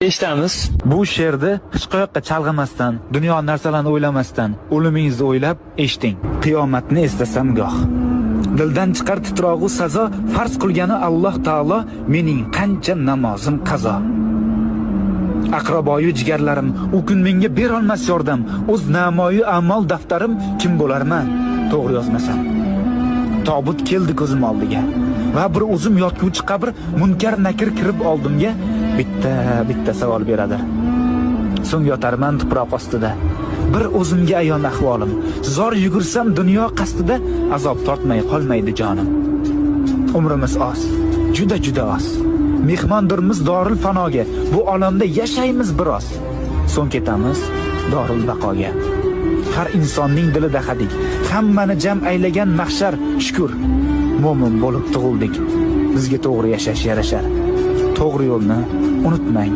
Eshitamiz. Bu she'rni hech qayoqqa chalg'imasdan, dunyo narsalarini o'ylamasdan, o'limingizni o'ylab eshiting. Qiyomatni eslasam goh. Dildan chiqar titrog'u sazo, farz qilgani Alloh taolo, mening qancha namozim qazo. Aqraboyu jigarlarim, u kun menga berolmas yordam, o'z namoyi amal daftarim kim bo'larman, to'g'ri yozmasam. Tobut keldi ko'zim oldiga va bir o'zim yotguvchi qabr, munkar nakir kirib oldimga bitta savol beradi. So'ng yotarman tuproq ostida. Bir o'zimga ayon ahvolim. Zor yugursam dunyo qasdida, azob tortmay qolmaydi jonim. Umrimiz oz, juda oz. Mehmondirmiz dorul fanoga. Bu olamda yashaymiz biroz. So'ng ketamiz dorul baqoga. Har insonning dilida hadik, hammani jam aylagan mahshar shukr. Mo'min bo'lib tug'ildik. Bizga to'g'ri yashash yarashar. To'g'ri yo'lni unutmang.